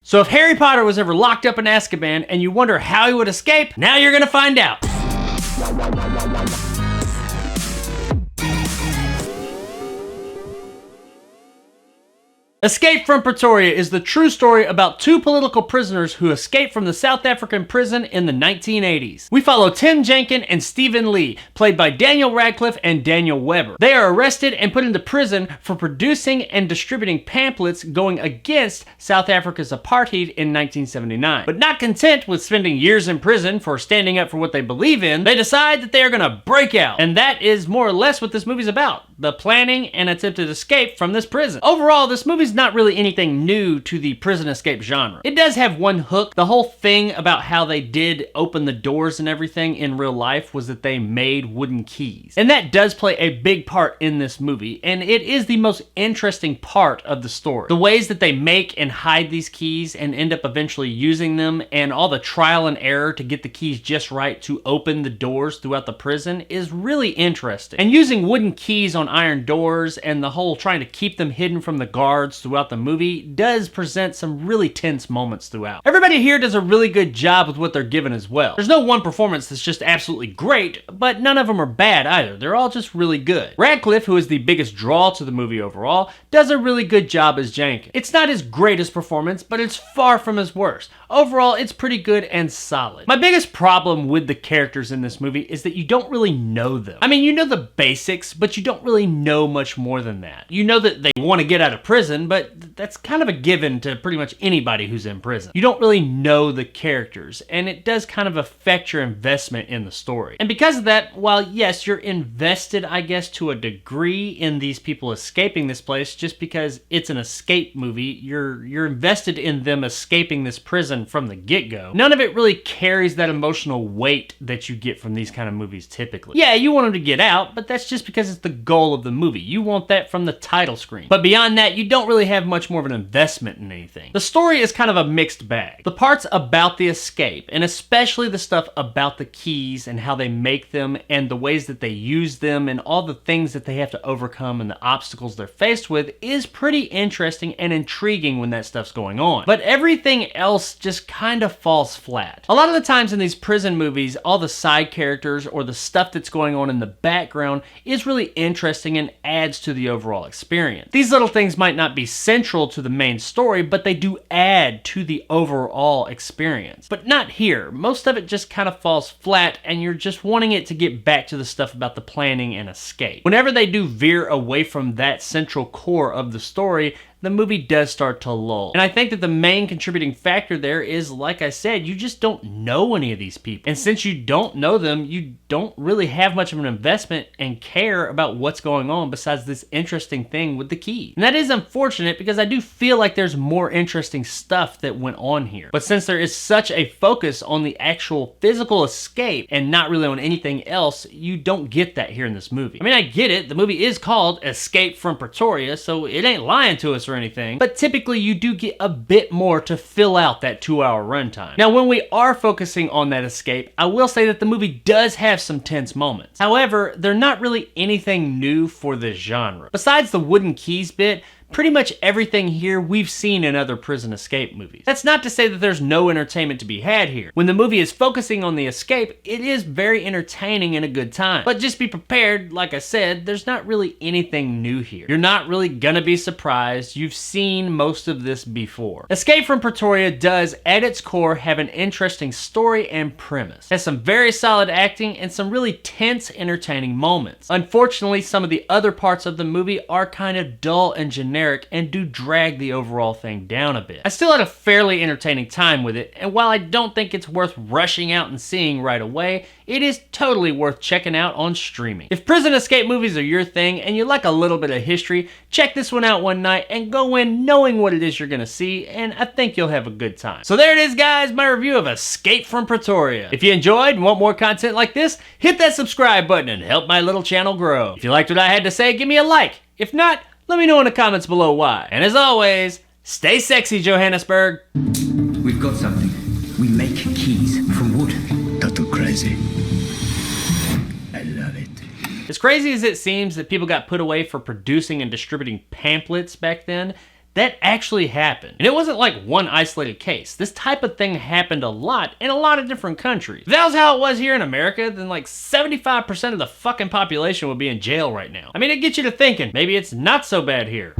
So if Harry Potter was ever locked up in Azkaban and you wonder how he would escape, now you're gonna find out. Escape from Pretoria is the true story about two political prisoners who escaped from the South African prison in the 1980s. We follow Tim Jenkin and Stephen Lee, played by Daniel Radcliffe and Daniel Webber. They are arrested and put into prison for producing and distributing pamphlets going against South Africa's apartheid in 1979. But not content with spending years in prison for standing up for what they believe in, they decide that they are gonna break out. And that is more or less what this movie's about: the planning and attempted escape from this prison. Overall, this movie's not really anything new to the prison escape genre. It does have one hook. The whole thing about how they did open the doors and everything in real life was that they made wooden keys. And that does play a big part in this movie, and it is the most interesting part of the story. The ways that they make and hide these keys and end up eventually using them, and all the trial and error to get the keys just right to open the doors throughout the prison is really interesting. And using wooden keys on iron doors and the whole trying to keep them hidden from the guards throughout the movie does present some really tense moments throughout. Everybody here does a really good job with what they're given as well. There's no one performance that's just absolutely great, but none of them are bad either. They're all just really good. Radcliffe, who is the biggest draw to the movie overall, does a really good job as Jenkins. It's not his greatest performance, but it's far from his worst. Overall, it's pretty good and solid. My biggest problem with the characters in this movie is that you don't really know them. I mean, you know the basics, but you don't really know much more than that. You know that they want to get out of prison, but that's kind of a given to pretty much anybody who's in prison. You don't really know the characters, and it does kind of affect your investment in the story. And because of that, while yes, you're invested, I guess, to a degree in these people escaping this place, just because it's an escape movie, you're invested in them escaping this prison from the get-go. None of it really carries that emotional weight that you get from these kind of movies typically. Yeah, you want them to get out, but that's just because it's the goal of the movie. You want that from the title screen. But beyond that, you don't really have much more of an investment in anything. The story is kind of a mixed bag. The parts about the escape, and especially the stuff about the keys and how they make them and the ways that they use them and all the things that they have to overcome and the obstacles they're faced with, is pretty interesting and intriguing when that stuff's going on. But everything else just kind of falls flat. A lot of the times in these prison movies, all the side characters or the stuff that's going on in the background is really interesting and adds to the overall experience. These little things might not be central to the main story, but they do add to the overall experience. But not here. Most of it just kind of falls flat, and you're just wanting it to get back to the stuff about the planning and escape. Whenever they do veer away from that central core of the story, the movie does start to lull. And I think that the main contributing factor there is, like I said, you just don't know any of these people. And since you don't know them, you don't really have much of an investment and care about what's going on besides this interesting thing with the key. And that is unfortunate because I do feel like there's more interesting stuff that went on here. But since there is such a focus on the actual physical escape and not really on anything else, you don't get that here in this movie. I mean, I get it. The movie is called Escape from Pretoria, so it ain't lying to us or anything, but typically you do get a bit more to fill out that 2-hour runtime. Now, when we are focusing on that escape, I will say that the movie does have some tense moments. However, they're not really anything new for this genre. Besides the wooden keys bit, pretty much everything here we've seen in other prison escape movies. That's not to say that there's no entertainment to be had here. When the movie is focusing on the escape, it is very entertaining and a good time. But just be prepared, like I said, there's not really anything new here. You're not really gonna be surprised. You've seen most of this before. Escape from Pretoria does, at its core, have an interesting story and premise. It has some very solid acting and some really tense, entertaining moments. Unfortunately, some of the other parts of the movie are kind of dull and generic and do drag the overall thing down a bit. I still had a fairly entertaining time with it, and while I don't think it's worth rushing out and seeing right away, it is totally worth checking out on streaming. If prison escape movies are your thing and you like a little bit of history, check this one out one night and go in knowing what it is you're gonna see, and I think you'll have a good time. So there it is, guys, my review of Escape from Pretoria. If you enjoyed and want more content like this, hit that subscribe button and help my little channel grow. If you liked what I had to say, give me a like. If not, let me know in the comments below why. And as always, stay sexy, Johannesburg. We've got something. We make keys from wood. Total crazy. I love it. As crazy as it seems that people got put away for producing and distributing pamphlets back then, that actually happened. And it wasn't like one isolated case. This type of thing happened a lot in a lot of different countries. If that was how it was here in America, then like 75% of the fucking population would be in jail right now. I mean, it gets you to thinking, maybe it's not so bad here.